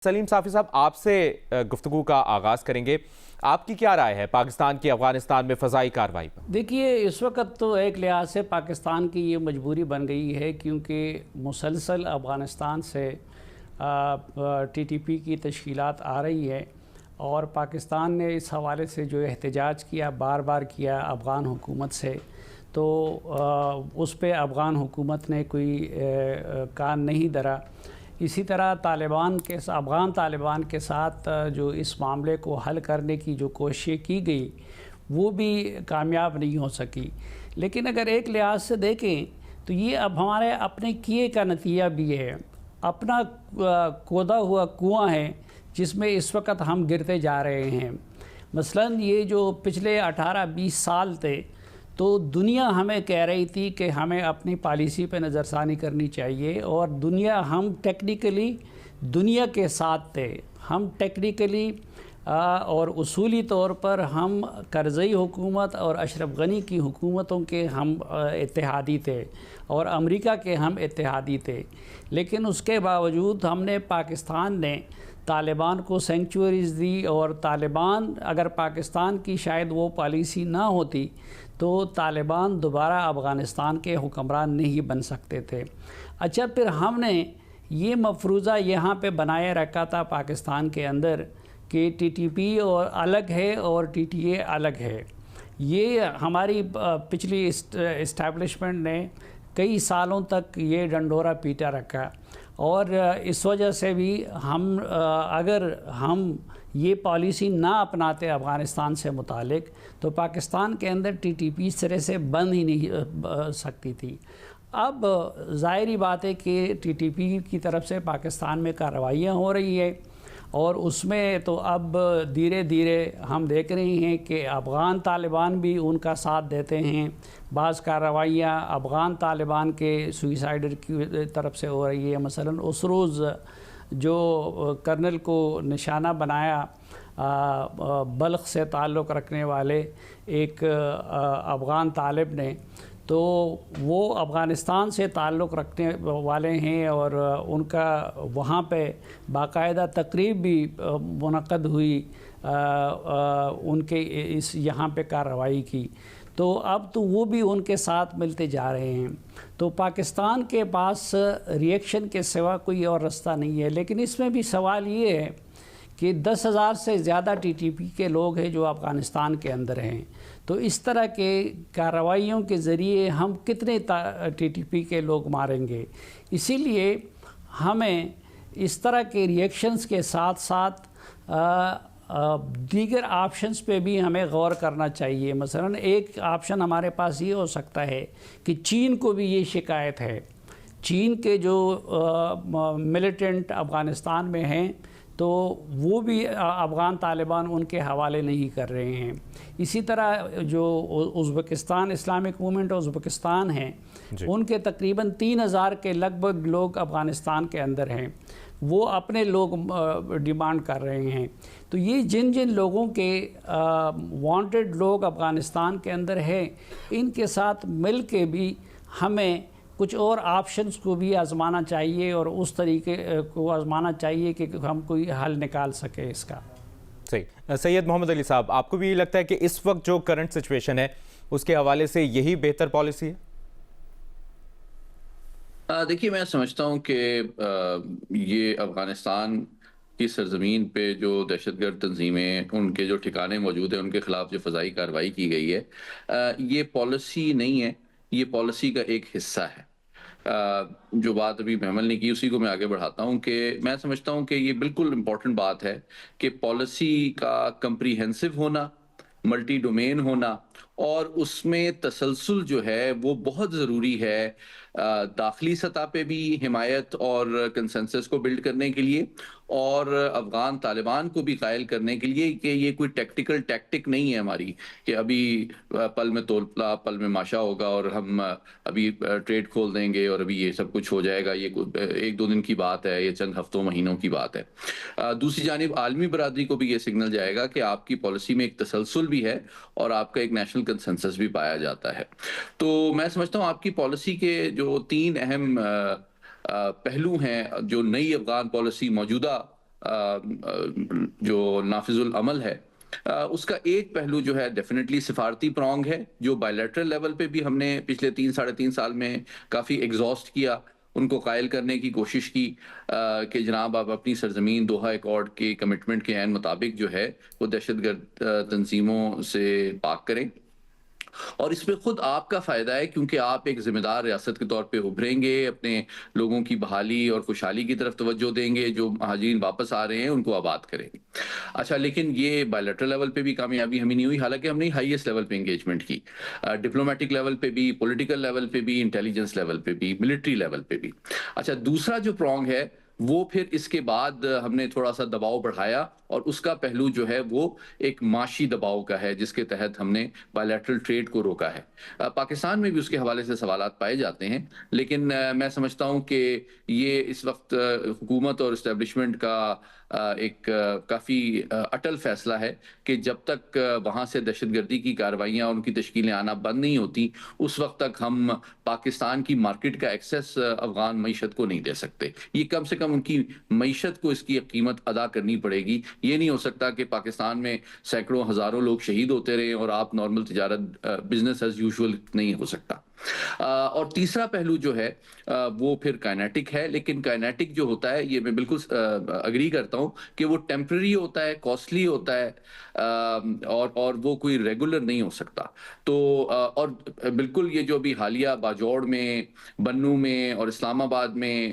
سلیم صافی صاحب، آپ سے گفتگو کا آغاز کریں گے۔ آپ کی کیا رائے ہے پاکستان کی افغانستان میں فضائی کارروائی پر؟ دیکھیے، اس وقت تو ایک لحاظ سے پاکستان کی یہ مجبوری بن گئی ہے، کیونکہ مسلسل افغانستان سے ٹی ٹی پی کی تشکیلات آ رہی ہے، اور پاکستان نے اس حوالے سے جو احتجاج کیا، بار بار کیا افغان حکومت سے، تو اس پہ افغان حکومت نے کوئی کان نہیں دھرا۔ اسی طرح افغان طالبان کے ساتھ جو اس معاملے کو حل کرنے کی جو کوششیں کی گئی وہ بھی کامیاب نہیں ہو سکی۔ لیکن اگر ایک لحاظ سے دیکھیں تو یہ اب ہمارے اپنے کیے کا نتیجہ بھی ہے، اپنا کھودا ہوا کنواں ہے جس میں اس وقت ہم گرتے جا رہے ہیں۔ مثلاً یہ جو پچھلے 18-20 سال تھے تو دنیا ہمیں کہہ رہی تھی کہ ہمیں اپنی پالیسی پہ نظر ثانی کرنی چاہیے، اور ہم ٹیکنیکلی دنیا کے ساتھ تھے، ہم ٹیکنیکلی اور اصولی طور پر ہم کرزئی حکومت اور اشرف غنی کی حکومتوں کے ہم اتحادی تھے، اور امریکہ کے ہم اتحادی تھے۔ لیکن اس کے باوجود پاکستان نے طالبان کو سینکچوریز دی، اور طالبان اگر پاکستان کی شاید وہ پالیسی نہ ہوتی تو طالبان دوبارہ افغانستان کے حکمران نہیں بن سکتے تھے۔ اچھا، پھر ہم نے یہ مفروضہ یہاں پہ بنائے رکھا تھا پاکستان کے اندر کہ ٹی ٹی پی اور الگ ہے اور ٹی ٹی اے الگ ہے۔ یہ ہماری پچھلی اسٹیبلشمنٹ نے کئی سالوں تک یہ ڈنڈورا پیٹا رکھا، اور اس وجہ سے بھی اگر ہم یہ پالیسی نہ اپناتے افغانستان سے متعلق تو پاکستان کے اندر ٹی ٹی پی سرے سے بند ہی نہیں سکتی تھی۔ اب ظاہری بات ہے کہ ٹی ٹی پی کی طرف سے پاکستان میں کارروائیاں ہو رہی ہے، اور اس میں تو اب دھیرے دھیرے ہم دیکھ رہے ہیں کہ افغان طالبان بھی ان کا ساتھ دیتے ہیں۔ بعض کارروائیاں افغان طالبان کے سوئسائڈر کی طرف سے ہو رہی ہے۔ مثلاً اس روز جو کرنل کو نشانہ بنایا بلخ سے تعلق رکھنے والے ایک افغان طالب نے، تو وہ افغانستان سے تعلق رکھنے والے ہیں، اور ان کا وہاں پہ باقاعدہ تقریب بھی منعقد ہوئی ان کے یہاں پہ کارروائی کی، تو اب تو وہ بھی ان کے ساتھ ملتے جا رہے ہیں۔ تو پاکستان کے پاس ریئیکشن کے سوا کوئی اور رستہ نہیں ہے۔ لیکن اس میں بھی سوال یہ ہے کہ 10,000 سے زیادہ ٹی ٹی پی کے لوگ ہیں جو افغانستان کے اندر ہیں، تو اس طرح کے کارروائیوں کے ذریعے ہم کتنے ٹی ٹی پی کے لوگ ماریں گے؟ اسی لیے ہمیں اس طرح کے ریئیکشنز کے ساتھ ساتھ دیگر آپشنز پہ بھی ہمیں غور کرنا چاہیے۔ مثلاً ایک آپشن ہمارے پاس یہ ہو سکتا ہے کہ چین کو بھی یہ شکایت ہے، چین کے جو ملیٹنٹ افغانستان میں ہیں تو وہ بھی افغان طالبان ان کے حوالے نہیں کر رہے ہیں۔ اسی طرح جو ازبکستان اسلامک موومنٹ ازبکستان ہیں، ان کے تقریباً 3,000 کے لگ بھگ لوگ افغانستان کے اندر ہیں، وہ اپنے لوگ ڈیمانڈ کر رہے ہیں۔ تو یہ جن لوگوں کے وانٹڈ لوگ افغانستان کے اندر ہیں، ان کے ساتھ مل کے بھی ہمیں کچھ اور آپشنز کو بھی آزمانا چاہیے، اور اس طریقے کو آزمانا چاہیے کہ ہم کوئی حل نکال سکیں اس کا۔ صحیح۔ سید محمد علی صاحب، آپ کو بھی یہ لگتا ہے کہ اس وقت جو کرنٹ سچویشن ہے اس کے حوالے سے یہی بہتر پالیسی ہے؟ دیکھیے، میں سمجھتا ہوں کہ یہ افغانستان کی سرزمین پہ جو دہشت گرد تنظیمیں، ان کے جو ٹھکانے موجود ہیں، ان کے خلاف جو فضائی کارروائی کی گئی ہے، یہ پالیسی نہیں ہے، یہ پالیسی کا ایک حصہ ہے۔ جو بات ابھی محمل نے کی اسی کو میں آگے بڑھاتا ہوں کہ میں سمجھتا ہوں کہ یہ بالکل امپورٹنٹ بات ہے کہ پالیسی کا کمپریہنسو ہونا، ملٹی ڈومین ہونا، اور اس میں تسلسل جو ہے وہ بہت ضروری ہے، داخلی سطح پہ بھی حمایت اور کنسنسس کو بلڈ کرنے کے لیے، اور افغان طالبان کو بھی قائل کرنے کے لیے کہ یہ کوئی ٹیکٹیکل ٹیکٹک نہیں ہے ہماری کہ ابھی پل میں تولپلا پل میں ماشا ہوگا اور ہم ابھی ٹریڈ کھول دیں گے اور ابھی یہ سب کچھ ہو جائے گا، یہ 1-2 دن کی بات ہے، یہ چند ہفتوں مہینوں کی بات ہے۔ دوسری جانب عالمی برادری کو بھی یہ سگنل جائے گا کہ آپ کی پالیسی میں ایک تسلسل بھی ہے اور آپ کا ایک نیشنل کنسنسس بھی پایا جاتا ہے۔ تو میں سمجھتا ہوں آپ کی پالیسی کے جو 3 اہم پہلو ہیں، جو نئی افغان پالیسی موجودہ جو نافذ العمل ہے اس کا ایک پہلو جو ہے ڈیفینیٹلی سفارتی پرونگ ہے، جو بائیلیٹرل لیول پہ بھی ہم نے پچھلے 3 ساڑھے 3 سال میں کافی ایگزاسٹ کیا، ان کو قائل کرنے کی کوشش کی کہ جناب آپ اپنی سرزمین دوحہ ایکارڈ کے کمٹمنٹ کے عین مطابق جو ہے وہ دہشت گرد تنظیموں سے پاک کریں، اور اس میں خود آپ کا فائدہ ہے کیونکہ آپ ایک ذمہ دار ریاست کے طور پہ ابھریں گے، اپنے لوگوں کی بحالی اور خوشحالی کی طرف توجہ دیں گے، جو مہاجرین واپس آ رہے ہیں ان کو آباد کریں گے۔ اچھا، لیکن یہ بائیلیٹرل لیول پہ بھی کامیابی ہمیں نہیں ہوئی، حالانکہ ہم نے ہائیسٹ لیول پہ انگیجمنٹ کی، ڈپلومیٹک لیول پہ بھی، پولیٹیکل لیول پہ بھی، انٹیلیجنس لیول پہ بھی، ملٹری لیول پہ بھی۔ اچھا، دوسرا جو پرونگ ہے وہ پھر اس کے بعد ہم نے تھوڑا سا دباؤ بڑھایا، اور اس کا پہلو جو ہے وہ ایک معاشی دباؤ کا ہے، جس کے تحت ہم نے بائیلیٹرل ٹریڈ کو روکا ہے۔ پاکستان میں بھی اس کے حوالے سے سوالات پائے جاتے ہیں، لیکن میں سمجھتا ہوں کہ یہ اس وقت حکومت اور اسٹیبلشمنٹ کا ایک کافی اٹل فیصلہ ہے کہ جب تک وہاں سے دہشت گردی کی کارروائیاں اور ان کی تشکیلیں آنا بند نہیں ہوتی، اس وقت تک ہم پاکستان کی مارکیٹ کا ایکسیس افغان معیشت کو نہیں دے سکتے۔ یہ کم سے کم ان کی معیشت کو اس کی قیمت ادا کرنی پڑے گی۔ یہ نہیں ہو سکتا کہ پاکستان میں سینکڑوں ہزاروں لوگ شہید ہوتے رہیں اور آپ نارمل تجارت بزنس ایز یوزول نہیں ہو سکتا۔ اور تیسرا پہلو جو ہے وہ پھر کائنیٹک ہے، لیکن کائنیٹک جو ہوتا ہے، یہ میں بالکل اگری کرتا ہوں کہ وہ ٹیمپرری ہوتا ہے، کاسٹلی ہوتا ہے، اور وہ کوئی ریگولر نہیں ہو سکتا۔ تو اور بالکل یہ جو ابھی حالیہ باجوڑ میں، بنوں میں اور اسلام آباد میں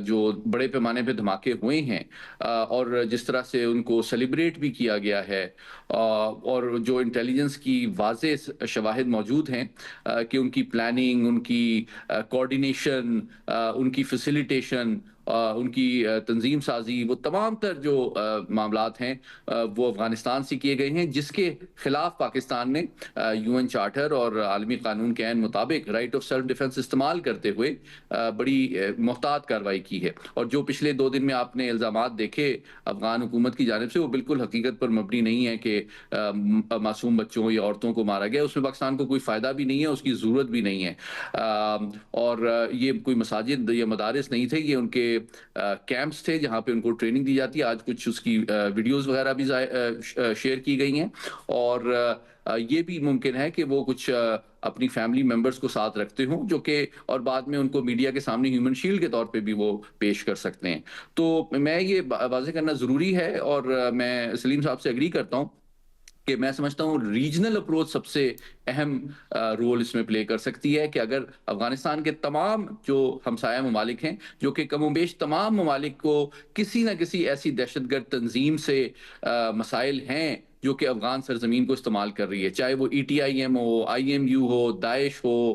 جو بڑے پیمانے پہ دھماکے ہوئے ہیں، اور جس طرح سے ان کو سیلیبریٹ بھی کیا گیا ہے، اور جو انٹیلیجنس کی واضح شواہد موجود ہیں کہ ان کی پلاننگ، ان کی کوارڈینیشن، ان کی فیسیلیٹیشن، ان کی تنظیم سازی، وہ تمام تر جو معاملات ہیں وہ افغانستان سے کیے گئے ہیں، جس کے خلاف پاکستان نے یو این چارٹر اور عالمی قانون کے عین مطابق رائٹ آف سیلف ڈیفنس استعمال کرتے ہوئے بڑی محتاط کارروائی کی ہے۔ اور جو پچھلے 2 دن میں آپ نے الزامات دیکھے افغان حکومت کی جانب سے، وہ بالکل حقیقت پر مبنی نہیں ہے کہ معصوم بچوں یا عورتوں کو مارا گیا۔ اس میں پاکستان کو کوئی فائدہ بھی نہیں ہے، اس کی ضرورت بھی نہیں ہے، اور یہ کوئی مساجد یا مدارس نہیں تھے، یہ ان کے کیمپس تھے جہاں پہ ان کو ٹریننگ دی جاتی ہے۔ آج کچھ اس کی ویڈیوز وغیرہ بھی شیئر کی گئی ہیں، اور یہ بھی ممکن ہے کہ وہ کچھ اپنی فیملی ممبرز کو ساتھ رکھتے ہوں، جو کہ اور بعد میں ان کو میڈیا کے سامنے ہیومن شیلڈ کے طور پہ بھی وہ پیش کر سکتے ہیں۔ تو میں یہ واضح کرنا ضروری ہے، اور میں سلیم صاحب سے اگری کرتا ہوں کہ میں سمجھتا ہوں ریجنل اپروچ سب سے اہم رول اس میں پلے کر سکتی ہے، کہ اگر افغانستان کے تمام جو ہمسایہ ممالک ہیں، جو کہ کم و بیش تمام ممالک کو کسی نہ کسی ایسی دہشت گرد تنظیم سے مسائل ہیں جو کہ افغان سرزمین کو استعمال کر رہی ہے، چاہے وہ ای ٹی آئی ایم ہو، آئی ایم یو ہو، داعش ہو،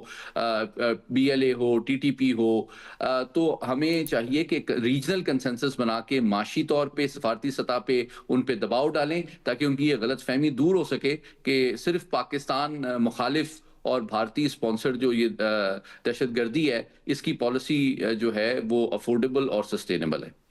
بی ایل اے ہو، ٹی ٹی پی ہو، تو ہمیں چاہیے کہ ریجنل کنسنسس بنا کے معاشی طور پہ، سفارتی سطح پہ ان پہ دباؤ ڈالیں، تاکہ ان کی یہ غلط فہمی دور ہو سکے کہ صرف پاکستان مخالف اور بھارتی اسپانسر جو یہ دہشت گردی ہے، اس کی پالیسی جو ہے وہ افورڈیبل اور سسٹینیبل ہے۔